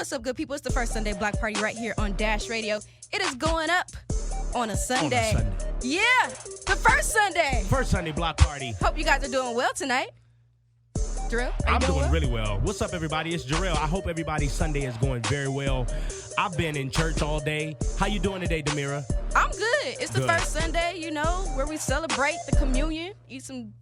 What's up, good people? It's the first Sunday block party right here on Dash Radio. It is going up on a Sunday. Yeah, the first Sunday. First Sunday block party. Hope you guys are doing well tonight. Jor'el, I'm doing really well. What's up, everybody? It's Jor'el. I hope everybody's Sunday is going very well. I've been in church all day. How you doing today, DeMira? I'm good. It's the first Sunday, you know, where we celebrate the communion, eat some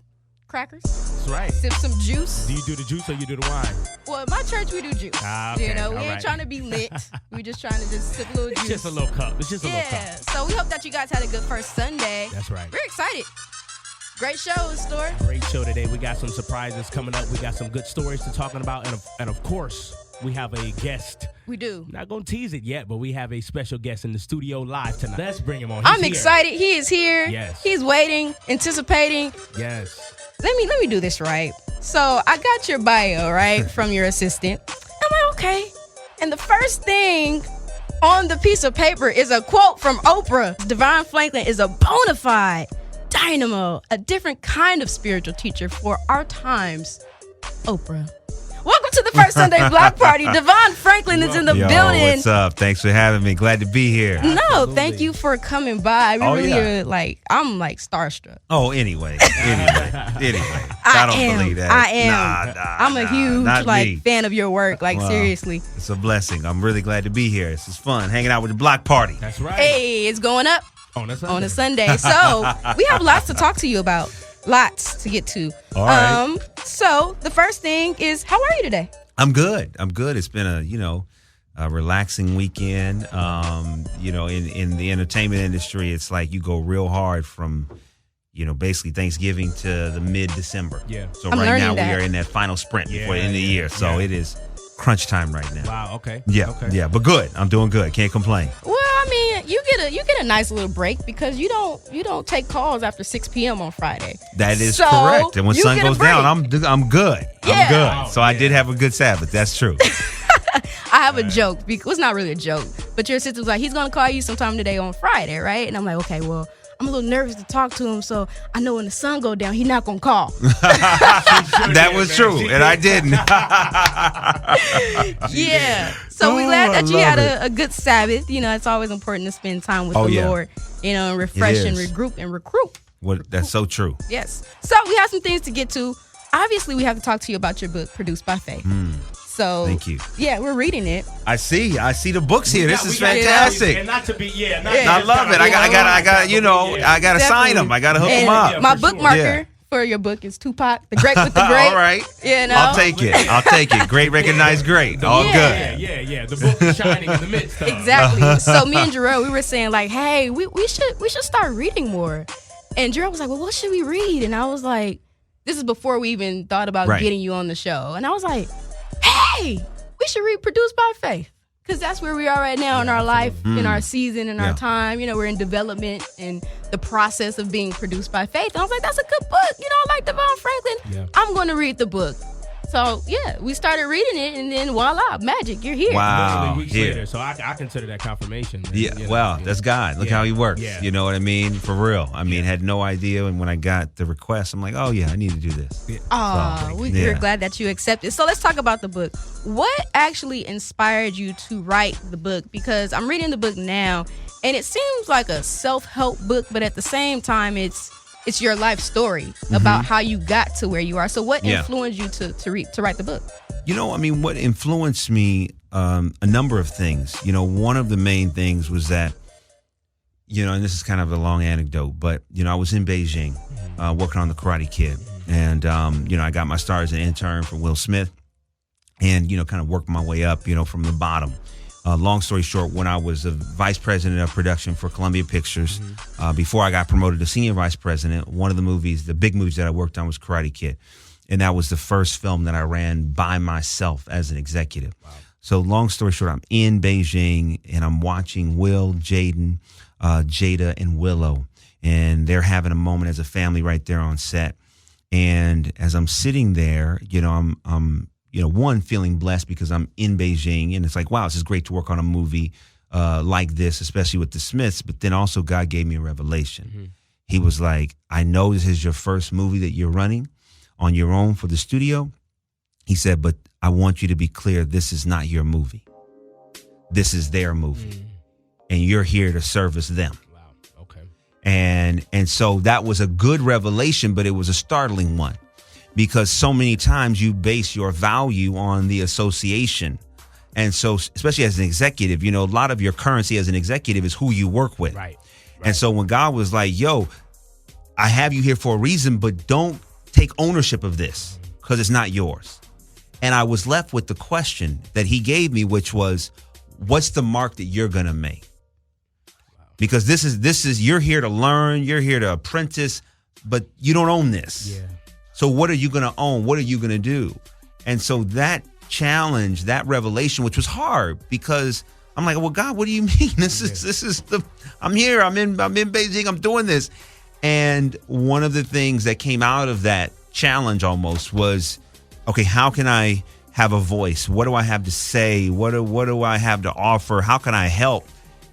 crackers. That's right. Sip some juice. Do you do the juice or you do the wine? Well, at my church, we do juice. Okay. You know, we all ain't right. trying to be lit. We just trying to just sip a little juice. It's just a little cup. It's just a little cup. Yeah. So we hope that you guys had a good first Sunday. That's right. We're excited. Great show in store. Great show today. We got some surprises coming up. We got some good stories to talk about. And of course, we have a guest. We do. Not going to tease it yet, but we have a special guest in the studio live tonight. Let's bring him on. I'm excited. He is here. Yes. He's waiting, anticipating. Yes. Let me do this right. So I got your bio, right, from your assistant. I'm like, okay. And the first thing on the piece of paper is a quote from Oprah. DeVon Franklin is a bona fide dynamo, a different kind of spiritual teacher for our times. Oprah. Welcome to the first Sunday block party. DeVon Franklin is in the building. What's up? Thanks for having me. Glad to be here. No, Absolutely. Thank you for coming by. I'm like starstruck. Oh, anyway. I don't believe that. I am. I'm a huge fan of your work. Like, seriously. It's a blessing. I'm really glad to be here. This is fun. Hanging out with the block party. That's right. Hey, it's going up On a Sunday. So we have lots to talk to you about. Lots to get to. All right. So the first thing is, how are you today? I'm good. It's been a relaxing weekend. In the entertainment industry, it's like you go real hard from, basically Thanksgiving to the mid-December. Yeah. So I'm right now learning that. we are in that final sprint before the end of the year. So Yeah. it is crunch time right now. Wow, okay. Yeah. Okay. Yeah, but good. I'm doing good. Can't complain. Well, I mean, you get a nice little break because you don't take calls after 6 p.m. on Friday. That is So, correct. And when you sun get a goes down, break. I'm good. Yeah. I'm good. Wow, So I did have a good Sabbath. That's true. I have a joke because it's not really a joke, but your sister was like, he's gonna call you sometime today on Friday, right? And I'm like, okay, well, I'm a little nervous to talk to him, so I know when the sun go down, he's not gonna call. That was true, and I didn't. Yeah. So we're glad that you I had love a good Sabbath. You know, it's always important to spend time with Oh, the yeah. Lord, and refresh and is. regroup and recruit. That's so true. Yes. So we have some things to get to. Obviously, we have to talk to you about your book, Produced by Faith. So Thank you. Yeah, we're reading it. I see the books here. This is We got- fantastic. And not to be, Yeah. I love it. I got to sign them. I got to hook them And up. Yeah, my for bookmarker sure. for your book is Tupac, the great with the great. All right. You know? I'll take it. Great, recognized, great. All Yeah. good. Yeah. The book is shining in the midst of. Exactly. So me and Jor'el, we were saying like, hey, we should start reading more. And Jor'el was like, well, what should we read? And I was like, this is before we even thought about Right. getting you on the show. And I was like, hey, we should read Produced by Faith. Because that's where we are right now in our life, in our season, in our Yeah. time. You know, we're in development and the process of being produced by faith. And I was like, that's a good book. You know, I like DeVon Franklin. Yeah. I'm going to read the book. So, yeah, we started reading it, and then voila, magic, you're here. Wow. Literally weeks Here. later, so I consider that confirmation. man. Yeah, You know, well, yeah. that's God. Look Yeah. how he works. Yeah. You know what I mean? For real. I mean, had no idea. And when I got the request, I'm like, oh, yeah, I need to do this. Aw, So, we're yeah. glad that you accepted. So let's talk about the book. What actually inspired you to write the book? Because I'm reading the book now, and it seems like a self-help book, but at the same time, it's your life story about how you got to where you are. So what Yeah. influenced you to write the book? You know, I mean, what influenced me, a number of things. You know, one of the main things was that, and this is kind of a long anecdote, but, I was in Beijing working on The Karate Kid. And, I got my start as an intern for Will Smith and, kind of worked my way up, from the bottom. Long story short, when I was the vice president of production for Columbia Pictures, before I got promoted to senior vice president, one of the big movies that I worked on was Karate Kid. And that was the first film that I ran by myself as an executive. Wow. So long story short, I'm in Beijing and I'm watching Will, Jaden, Jada, and Willow. And they're having a moment as a family right there on set. And as I'm sitting there, I'm one, feeling blessed because I'm in Beijing, and it's like, wow, this is great to work on a movie like this, especially with the Smiths. But then also God gave me a revelation. Mm-hmm. He was like, I know this is your first movie that you're running on your own for the studio. He said, but I want you to be clear, this is not your movie. this is their movie, and you're here to service them. Wow. Okay. And so that was a good revelation, but it was a startling one, because so many times you base your value on the association. And so, especially as an executive, a lot of your currency as an executive is who you work with. Right. And so when God was like, yo, I have you here for a reason, but don't take ownership of this because it's not yours. And I was left with the question that he gave me, which was, what's the mark that you're going to make? Because this is you're here to learn, you're here to apprentice, but you don't own this. Yeah. So what are you going to own? What are you going to do? And so that challenge, that revelation, which was hard, because I'm like, well, God, what do you mean? I'm here, I'm in Beijing, I'm doing this. And one of the things that came out of that challenge almost was, okay, how can I have a voice? What do I have to say? What do I have to offer? How can I help?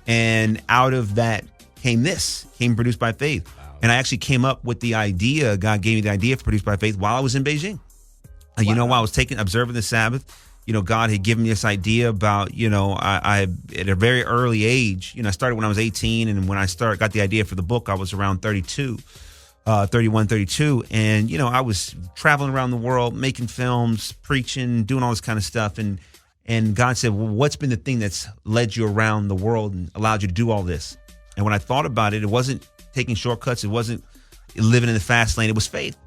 And out of that came Produced by Faith. Wow. And I actually came up with the idea. God gave me the idea for Produced by Faith while I was in Beijing. Wow. While I was observing the Sabbath, God had given me this idea about, I at a very early age, I started when I was 18. And when I got the idea for the book, I was around 32. 31, 32. And, I was traveling around the world, making films, preaching, doing all this kind of stuff. And God said, well, what's been the thing that's led you around the world and allowed you to do all this? And when I thought about it, it wasn't taking shortcuts. It wasn't living in the fast lane. It was faith.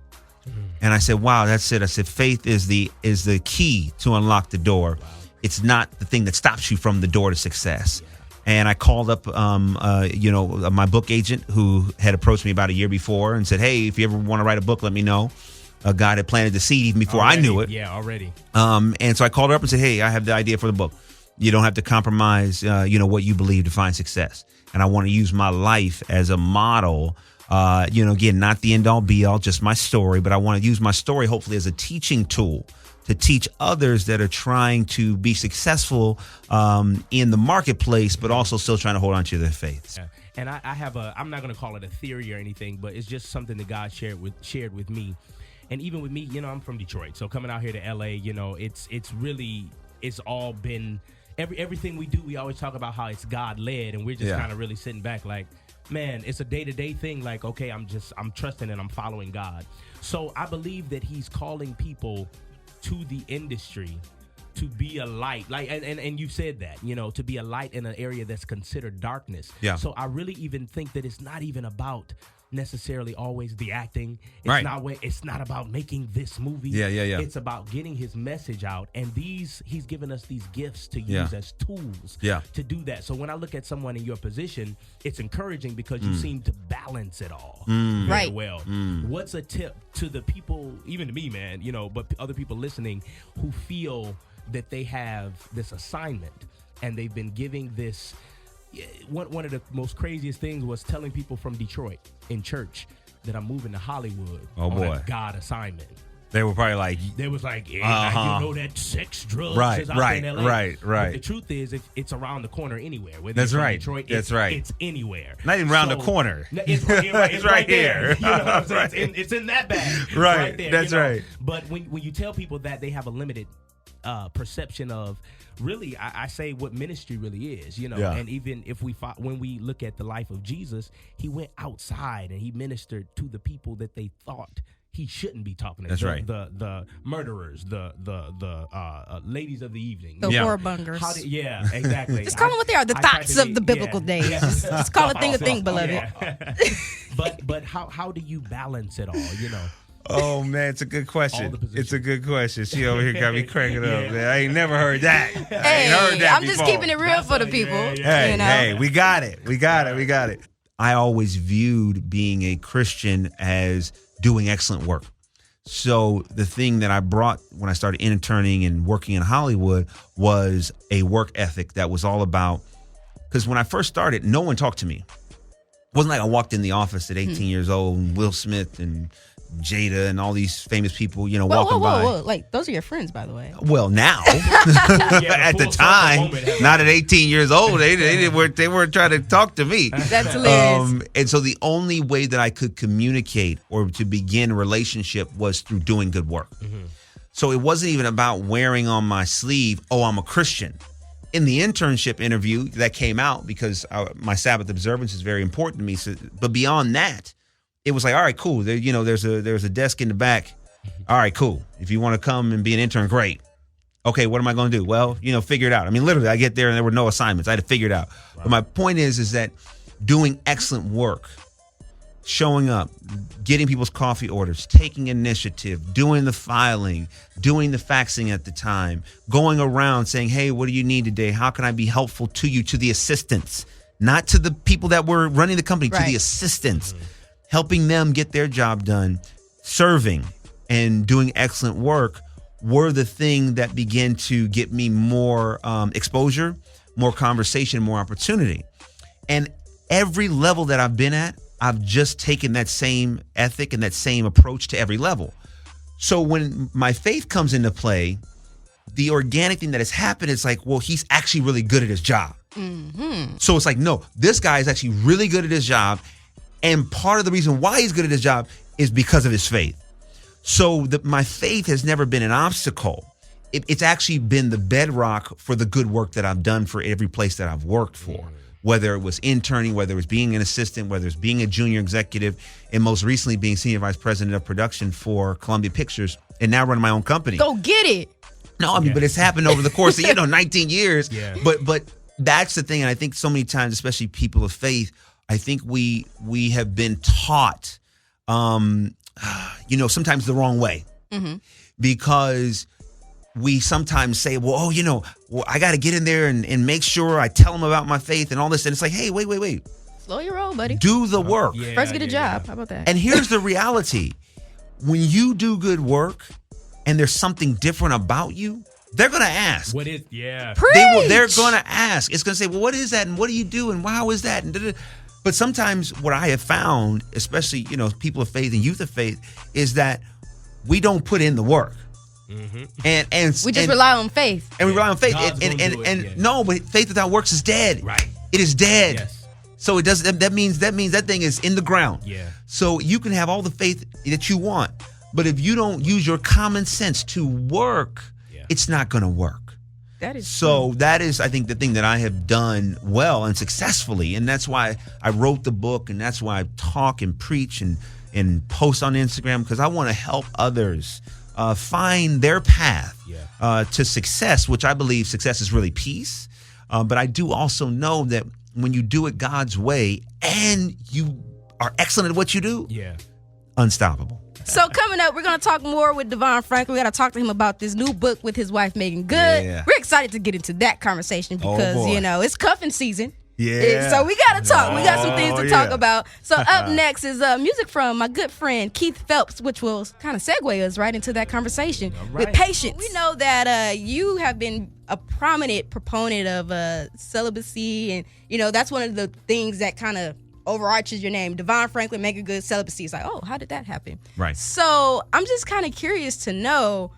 Mm-hmm. And I said, wow, that's it. I said, faith is the key to unlock the door. Wow. It's not the thing that stops you from the door to success. Yeah. And I called up, my book agent who had approached me about a year before and said, hey, if you ever want to write a book, let me know. God had planted the seed even before I knew it. Yeah, already. And so I called her up and said, hey, I have the idea for the book. You don't have to compromise, what you believe to find success. And I want to use my life as a model. Again, not the end all be all, just my story. But I want to use my story, hopefully, as a teaching tool to teach others that are trying to be successful in the marketplace, but also still trying to hold on to their faith. Yeah. And I have I'm not going to call it a theory or anything, but it's just something that God shared with me. And even with me, I'm from Detroit. So coming out here to LA, it's all been everything we do. We always talk about how it's God led, and we're just kind of really sitting back like, man, it's a day-to-day thing. Like, okay, I'm trusting and I'm following God. So I believe that he's calling people to the industry to be a light, like, and you said that, to be a light in an area that's considered darkness. Yeah. So I really even think that it's not even about necessarily always the acting. It's not about making this movie. Yeah. It's about getting his message out, and he's given us these gifts to use as tools to do that. So when I look at someone in your position, it's encouraging because you seem to balance it all very well. What's a tip to the people, even to me, man, but other people listening who feel that they have this assignment and they've been giving this? One of the most craziest things was telling people from Detroit in church that I'm moving to Hollywood on a God assignment. They were probably like, that sex, drugs is out in LA. Right. But the truth is, it's around the corner anywhere. That's right. Detroit, it's anywhere. Not even around the corner. It's right there. You know what I'm saying? It's in that bag. Right there. That's right. But when you tell people that, they have a limited perception of really, I say what ministry really is, and even if when we look at the life of Jesus, he went outside and he ministered to the people that they thought he shouldn't be talking to. That's right. The murderers, the ladies of the evening, the whoremongers. Exactly. Just call them what they are. The thoughts of the biblical days. Just call a thing, beloved. Yeah. But how do you balance it all? Oh, man, it's a good question. It's a good question. She over here got me cranking up, man. I ain't never heard that. I'm just keeping it real for the people. Hey, we got it. We got it. I always viewed being a Christian as doing excellent work. So the thing that I brought when I started interning and working in Hollywood was a work ethic that was all about, because when I first started, no one talked to me. It wasn't like I walked in the office at 18 years old and Will Smith and Jada and all these famous people, walking by. Like, those are your friends, by the way. Well, now, at the time, not at 18 years old, they weren't trying to talk to me. That's hilarious. And so the only way that I could communicate or to begin a relationship was through doing good work. Mm-hmm. So it wasn't even about wearing on my sleeve, oh, I'm a Christian. in the internship interview that came out, because my Sabbath observance is very important to me. So, but beyond that, it was like, all right, cool. There, there's a desk in the back. All right, cool. If you want to come and be an intern, great. Okay, what am I going to do? Well, figure it out. I mean, literally, I get there and there were no assignments. I had to figure it out. Right. But my point is that doing excellent work, showing up, getting people's coffee orders, taking initiative, doing the filing, doing the faxing at the time, going around saying, hey, what do you need today? How can I be helpful to you, to the assistants, not to the people that were running the company, right, to the assistants, helping them get their job done, serving and doing excellent work were the thing that began to get me more exposure, more conversation, more opportunity. And every level that I've been at, I've just taken that same ethic and that same approach to every level. So when my faith comes into play, the organic thing that has happened is like, well, he's actually really good at his job. Mm-hmm. So it's like, no, this guy is actually really good at his job. And part of the reason why he's good at his job is because of his faith. So my faith has never been an obstacle. It's actually been the bedrock for the good work that I've done for every place that I've worked for. Whether it was interning, whether it was being an assistant, whether it's being a junior executive, and most recently being senior vice president of production for Columbia Pictures, and now running my own company. Go get it. No, I mean, but it's happened over the course of 19 years. Yeah. But that's the thing, and I think so many times, especially people of faith, I think we have been taught, sometimes the wrong way, because we sometimes say, well, I got to get in there and make sure I tell them about my faith and all this. And it's like, hey, wait. Slow your roll, buddy. Do the work. First get a job. How about that? And here's the reality. When you do good work and there's something different about you, they're going to ask. What is, yeah. They're going to ask. It's going to say, well, what is that? And what do you do? And how is that? And but sometimes what I have found, especially, people of faith and youth of faith, is that we don't put in the work. Mm-hmm. And we just rely on faith. And we rely on faith. No, but faith without works is dead. Right. It is dead. Yes. So it does. That means that thing is in the ground. Yeah. So you can have all the faith that you want, but if you don't use your common sense to work, it's not going to work. That is so. True. That is, I think, the thing that I have done well and successfully, and that's why I wrote the book, and that's why I talk and preach and post on Instagram, because I want to help others find their path to success, which I believe success is really peace. But I do also know that when you do it God's way and you are excellent at what you do, unstoppable. So coming up, we're going to talk more with DeVon Franklin. We got to talk to him about this new book with his wife, Meagan Good. Yeah. We're excited to get into that conversation because, it's cuffing season. Yeah. So we got to talk. We got some things to talk about. So up next is music from my good friend Keith Phelps, which will kind of segue us right into that conversation with patience. We know that you have been a prominent proponent of celibacy, and that's one of the things that kind of overarches your name. DeVon Franklin, Meagan Good, celibacy. It's like, oh, how did that happen? Right. So I'm just kind of curious to know,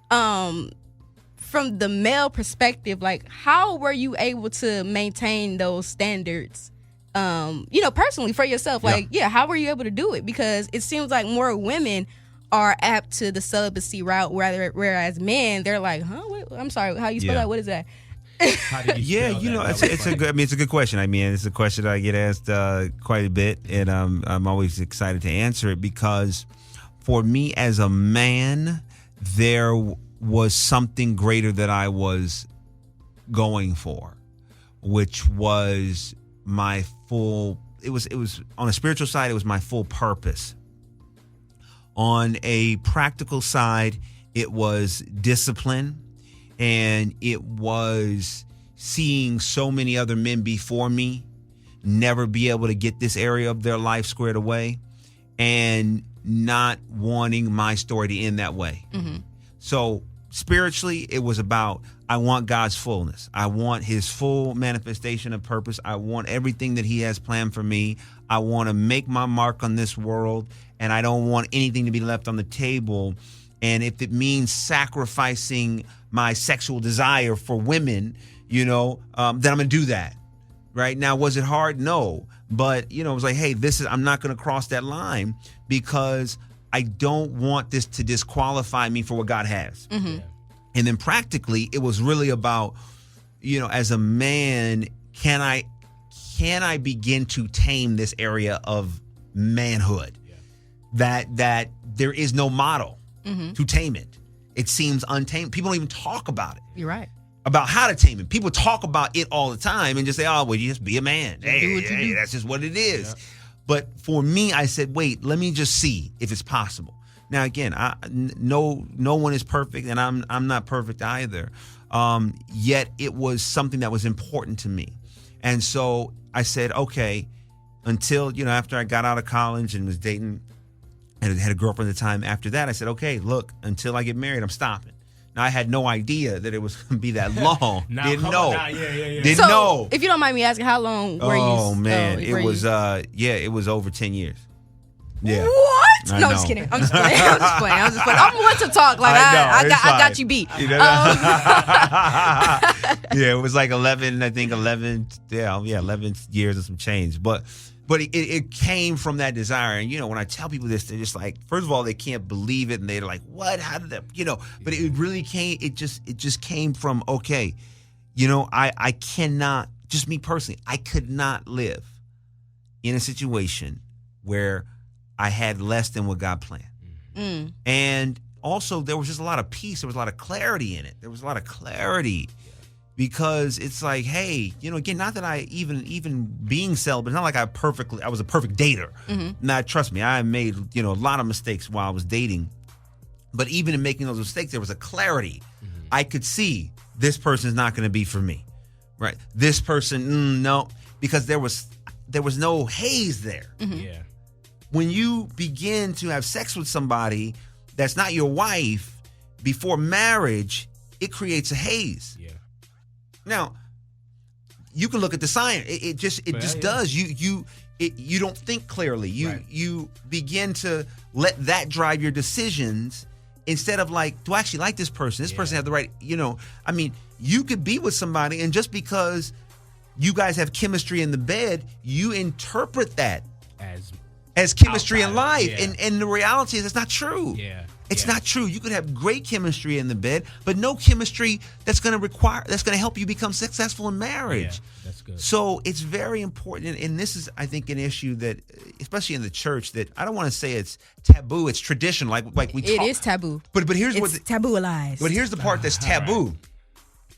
from the male perspective, like, how were you able to maintain those standards, personally for yourself? Like, how were you able to do it? Because it seems like more women are apt to the celibacy route, whereas men, they're like, wait, I'm sorry, how you spell that? What is that? It's a good. I mean, it's a good question. I mean, it's a question I get asked quite a bit, and I'm always excited to answer it, because for me as a man, there was something greater that I was going for, which was my full. It was on a spiritual side, it was my full purpose. On a practical side, it was discipline. And it was seeing so many other men before me never be able to get this area of their life squared away, and not wanting my story to end that way. Mm-hmm. So spiritually, it was about, I want God's fullness. I want his full manifestation of purpose. I want everything that he has planned for me. I want to make my mark on this world, and I don't want anything to be left on the table. And if it means sacrificing my sexual desire for women, then I'm going to do that. Right now, was it hard? No. But, it was like, hey, I'm not going to cross that line, because I don't want this to disqualify me for what God has. Mm-hmm. And then practically, it was really about, as a man, can I begin to tame this area of manhood? Yeah. That there is no model to tame it. It seems untamed. People don't even talk about it. You're right. About how to tame it. People talk about it all the time and just say, oh, well, you just be a man. Hey, that's just what it is. Yeah. But for me, I said, wait, let me just see if it's possible. Now, again, no one is perfect, and I'm not perfect either. Yet it was something that was important to me. And so I said, okay, until, after I got out of college and was dating and had a girlfriend at the time, after that, I said, okay, look, until I get married, I'm stopping. Now, I had no idea that it was going to be that long. Didn't know. Didn't know. If you don't mind me asking, how long were you? Oh, man. It was over 10 years. Yeah. What? No, I'm just kidding. I'm just playing. I'm one to talk. Like, I got you beat. Yeah, it was like 11 years and some change. But it came from that desire. And, when I tell people this, they're just like, first of all, they can't believe it. And they're like, what? How did that, but it really came, it just came from, okay, I cannot, just me personally, I could not live in a situation where I had less than what God planned. Mm. And also there was just a lot of peace. There was a lot of clarity in it. There was a lot of clarity. Because it's like, hey, again, not that I even being celibate, it's not like I was a perfect dater. Mm-hmm. Now, trust me, I made, a lot of mistakes while I was dating. But even in making those mistakes, there was a clarity. Mm-hmm. I could see this person is not going to be for me, right? This person, no, because there was no haze there. Mm-hmm. Yeah. When you begin to have sex with somebody that's not your wife before marriage, it creates a haze. Yeah. Now, you can look at the science. It just does. You don't think clearly. You begin to let that drive your decisions instead of like, do I actually like this person? This person have the right, you could be with somebody and just because you guys have chemistry in the bed, you interpret that as chemistry in life. Yeah. And the reality is it's not true. Yeah. It's not true. You could have great chemistry in the bed, but no chemistry that's going to help you become successful in marriage. Yeah, that's good. So it's very important. And this is, I think, an issue that, especially in the church, that I don't want to say it's taboo. It's tradition. Like we talk. It is taboo. But here's it's tabooized. But here's the part that's taboo. Right.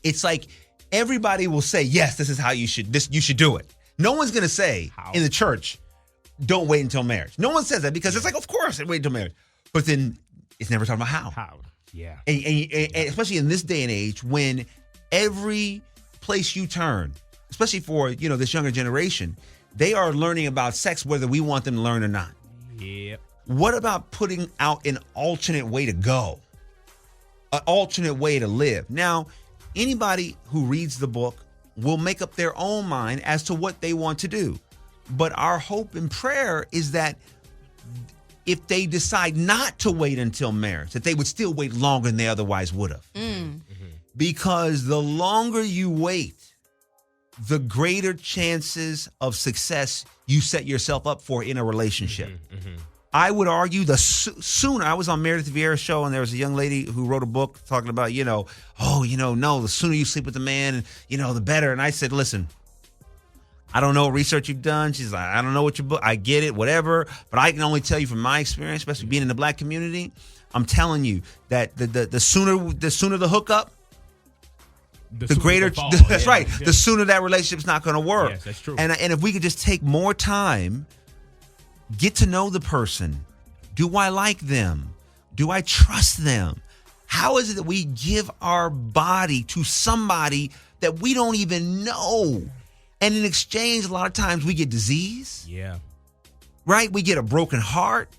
It's like everybody will say, yes, this is how you should do it. No one's going to say in the church, don't wait until marriage. No one says that because it's like, of course, wait until marriage. But then it's never talking about how. How, yeah. And especially in this day and age when every place you turn, especially for, this younger generation, they are learning about sex whether we want them to learn or not. Yep. What about putting out an alternate way to go? An alternate way to live? Now, anybody who reads the book will make up their own mind as to what they want to do. But our hope and prayer is that if they decide not to wait until marriage, that they would still wait longer than they otherwise would have. Mm. Mm-hmm. Because the longer you wait, the greater chances of success you set yourself up for in a relationship. Mm-hmm. Mm-hmm. I would argue the sooner. I was on Meredith Vieira's show, and there was a young lady who wrote a book talking about, no, the sooner you sleep with the man, the better. And I said, listen, I don't know what research you've done. She's like, I don't know what your book, I get it, whatever. But I can only tell you from my experience, especially being in the black community, I'm telling you that the sooner the hookup, the greater, that's right. Yeah. The sooner that relationship's not going to work. Yes, that's true. And if we could just take more time, get to know the person. Do I like them? Do I trust them? How is it that we give our body to somebody that we don't even know? And in exchange, a lot of times we get disease. Yeah. Right? We get a broken heart.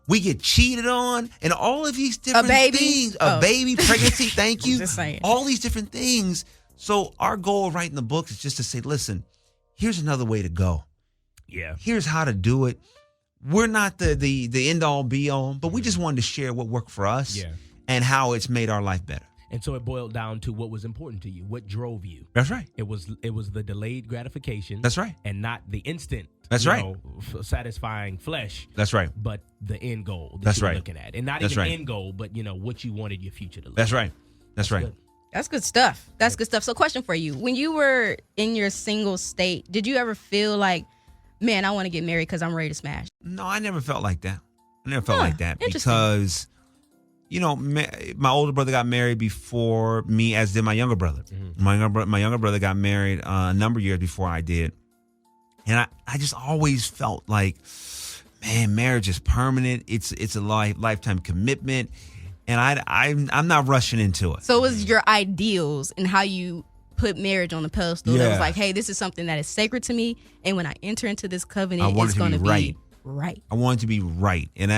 We get cheated on. And all of these different things. A baby, pregnancy, thank you. Just saying. All these different things. So our goal of writing the book is just to say, listen, here's another way to go. Yeah. Here's how to do it. We're not the end all be all, but we just wanted to share what worked for us and how it's made our life better. And so it boiled down to what was important to you, what drove you. That's right. It was the delayed gratification. That's right. And not the instant. That's right. Satisfying flesh. That's right. But the end goal that you were looking at, and not even right. end goal, but what you wanted your future to look. That's right. That's right. Good. That's good stuff. That's good stuff. So question for you. When you were in your single state, did you ever feel like, man, I want to get married because I'm ready to smash? No, I never felt like that. I never felt like that interesting. because, my older brother got married before me, as did my younger brother. Mm-hmm. My younger brother got married a number of years before I did. And I just always felt like, man, marriage is permanent. It's a lifetime commitment. And I'm not rushing into it. So it was your ideals and how you put marriage on the pedestal. That was like, hey, this is something that is sacred to me. And when I enter into this covenant, it's going to be right. I want it to be right. And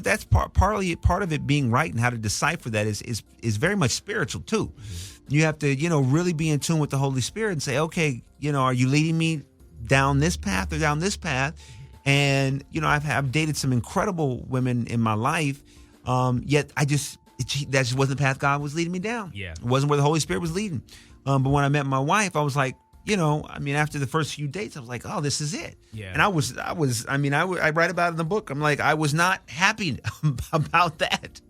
that's part of it being right, and how to decipher that is very much spiritual too. You have to, really be in tune with the Holy Spirit and say, okay, are you leading me down this path or down this path? And, I've dated some incredible women in my life. Yet that just wasn't the path God was leading me down. Yeah. It wasn't where the Holy Spirit was leading. But when I met my wife, I was like, after the first few dates, I was like, oh, this is it. Yeah. And I write about it in the book. I'm like, I was not happy about that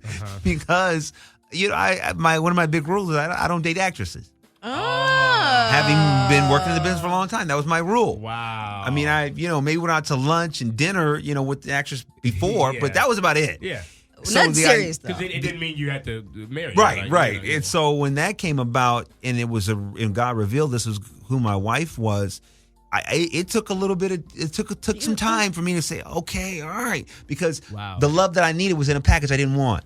because, one of my big rules is I don't date actresses. Oh. Having been working in the business for a long time, that was my rule. Wow. Maybe went out to lunch and dinner, with the actress before, but that was about it. Yeah. Not serious, though. Because it didn't mean you had to marry. Right. And so when that came about, and and God revealed this was who my wife was, it took a little bit it took some time for me to say, okay, all right, because the love that I needed was in a package I didn't want.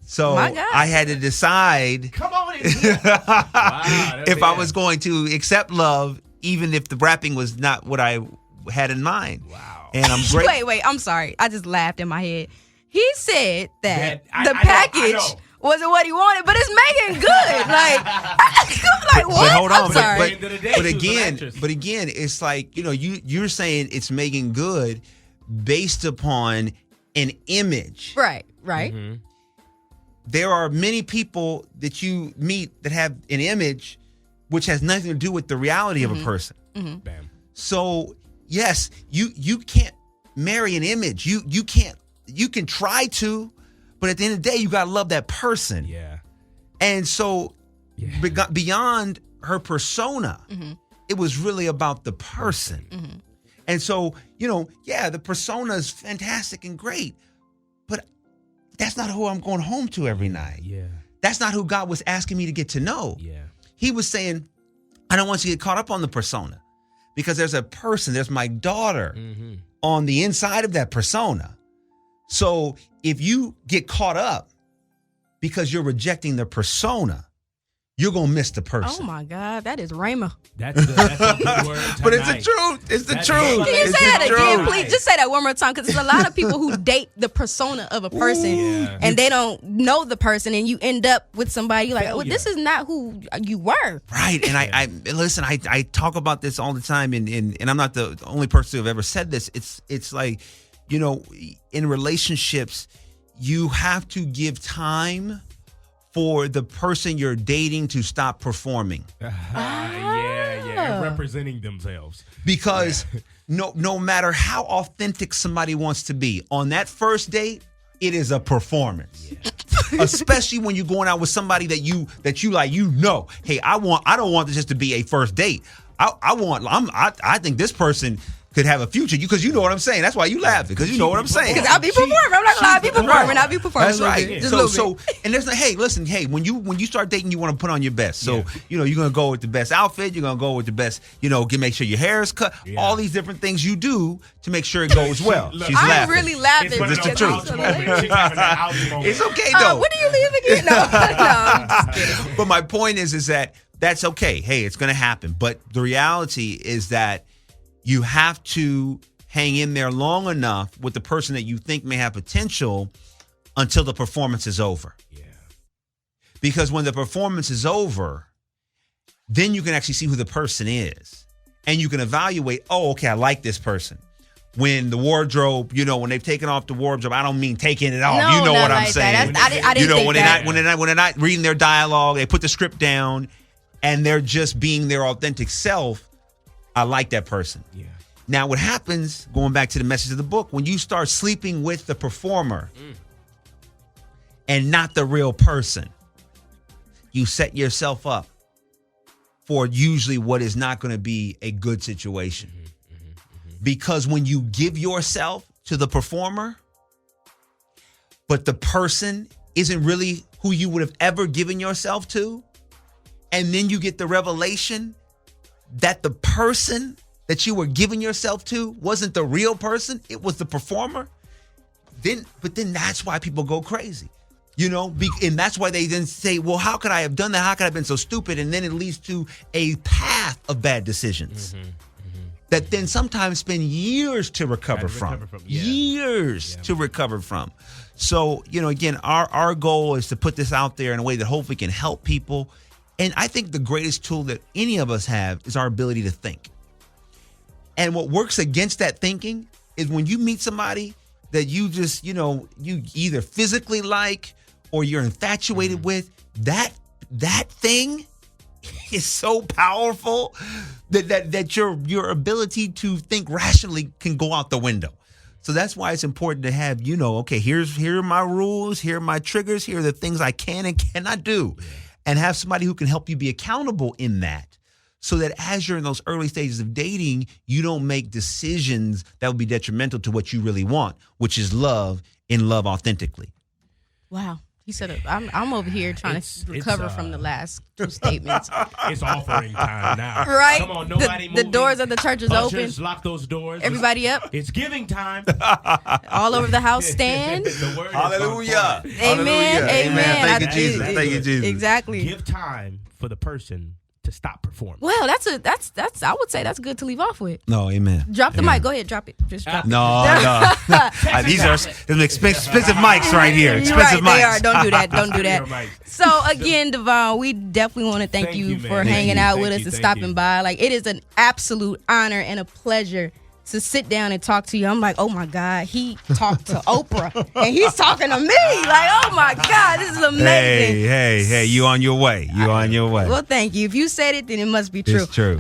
So I had to decide. Come on in here. If I was going to accept love, even if the wrapping was not what I had in mind. Wow. And I'm great. Wait, I'm sorry. I just laughed in my head. He said that the package wasn't what he wanted, but it's Meagan Good. Like what? But hold on. I'm sorry. But again, it's like, you're saying it's Meagan Good based upon an image. Right. Mm-hmm. There are many people that you meet that have an image which has nothing to do with the reality of a person. Mm-hmm. Bam. So yes, you can't marry an image. You can't. You can try to, but at the end of the day, you got to love that person. Yeah. And so beyond her persona, it was really about the person. Mm-hmm. And so, the persona is fantastic and great, but that's not who I'm going home to every night. Yeah. That's not who God was asking me to get to know. Yeah. He was saying, I don't want you to get caught up on the persona, because there's a person, there's my daughter on the inside of that persona. So if you get caught up because you're rejecting the persona, you're going to miss the person. Oh, my God. That is Rhema. That's a good word tonight. But it's the truth. It's the truth. Can you say that again, please? Just say that one more time, because there's a lot of people who date the persona of a person and they don't know the person, and you end up with somebody you're like, this is not who you were. Right. And I talk about this all the time, and I'm not the only person who have ever said this. It's like, in relationships, you have to give time for the person you're dating to stop performing. Representing themselves. Because no matter how authentic somebody wants to be, on that first date, it is a performance. Yeah. Especially when you're going out with somebody that you like, hey, I don't want this just to be a first date. I think this person could have a future, because you know what I'm saying. That's why you laughing, because you know what I'm saying. Because I'll be performing. I'm not gonna lie, I'll be performing. That's right. So and there's when you start dating, you want to put on your best. So you're gonna go with the best outfit. You're gonna go with the best. Make sure your hair is cut. Yeah. All these different things you do to make sure it goes well. She's laughing. I'm really laughing. It's the truth. It's okay though. When do you leave again? No, I'm just kidding. But my point is that that's okay. Hey, it's gonna happen. But the reality is that you have to hang in there long enough with the person that you think may have potential until the performance is over. Yeah. Because when the performance is over, then you can actually see who the person is. And you can evaluate, I like this person. When the wardrobe, when they've taken off the wardrobe, I don't mean taking it off. No, you know what I'm like saying. I didn't think when that. when they're not reading their dialogue, they put the script down, and they're just being their authentic self. I like that person. Yeah. Now, what happens, going back to the message of the book, when you start sleeping with the performer and not the real person, you set yourself up for usually what is not going to be a good situation. Because when you give yourself to the performer, but the person isn't really who you would have ever given yourself to, and then you get the revelation that the person that you were giving yourself to wasn't the real person, it was the performer, then that's why people go crazy. And that's why they then say, well, how could I have done that? How could I have been so stupid? And then it leads to a path of bad decisions that then sometimes spend years to recover from. Years to recover from. So, again, our goal is to put this out there in a way that hopefully can help people. And I think the greatest tool that any of us have is our ability to think. And what works against that thinking is when you meet somebody that you just, you either physically like or you're infatuated with, that thing is so powerful that your ability to think rationally can go out the window. So that's why it's important to have, okay, here are my rules, here are my triggers, here are the things I can and cannot do. And have somebody who can help you be accountable in that. So that as you're in those early stages of dating, you don't make decisions that will be detrimental to what you really want, which is love and love authentically. Wow. He said, I'm over here trying to recover from the last two statements. It's offering time now. Right? Come on, nobody the doors of the church is open. Lock those doors. Everybody up. It's giving time. All over the house stand. The word Hallelujah. Amen. Amen. Thank you, Jesus. Thank you, Jesus. Exactly. Give time for the person to stop performing. Well, that's I would say that's good to leave off with. No, amen. Drop the Amen. mic. Go ahead, drop it. Just drop it. No. These are expensive mics right here. Expensive mics. They are. Don't do that. Don't do that. So again, DeVon, we definitely want to thank you for hanging out with us and stopping by. Like, it is an absolute honor and a pleasure to sit down and talk to you. I'm like, oh my God, he talked to Oprah and he's talking to me. Like, oh my God, this is amazing. Hey, you on your way. Well, thank you. If you said it, then it must be true. It's true.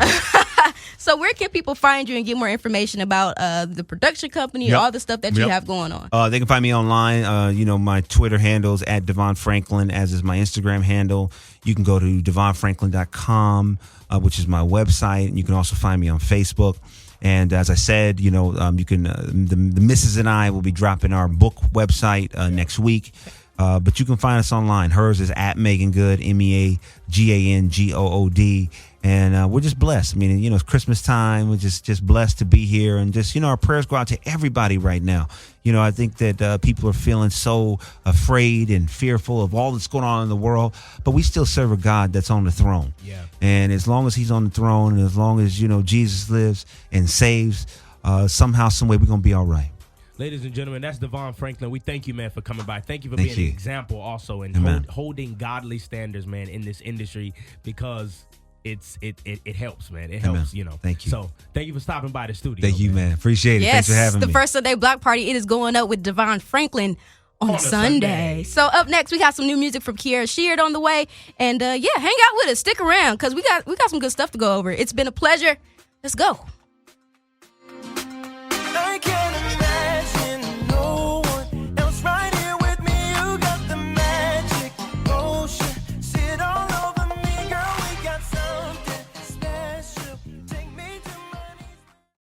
So where can people find you and get more information about the production company, all the stuff that you have going on? They can find me online. My Twitter handle's at DeVon Franklin, as is my Instagram handle. You can go to DeVonFranklin.com, which is my website. And you can also find me on Facebook. And as I said, you can the missus and I will be dropping our book website next week. But you can find us online. Hers is at Meagan Good, MEAGANGOOD. And we're just blessed. I mean, it's Christmas time. We're just blessed to be here. And just, our prayers go out to everybody right now. I think that people are feeling so afraid and fearful of all that's going on in the world. But we still serve a God that's on the throne. Yeah. And as long as he's on the throne, and as long as, Jesus lives and saves, somehow, some way, we're going to be all right. Ladies and gentlemen, that's DeVon Franklin. We thank you, man, for coming by. Thank you for being an example also and holding godly standards, man, in this industry, because it helps, man. It helps, Thank you. So thank you for stopping by the studio. Thank you, man. Appreciate it. Thanks for having me. The first Sunday block party, it is going up with DeVon Franklin on Sunday. So up next, we got some new music from Pierre Sheard on the way. And hang out with us. Stick around, because we got some good stuff to go over. It's been a pleasure. Let's go.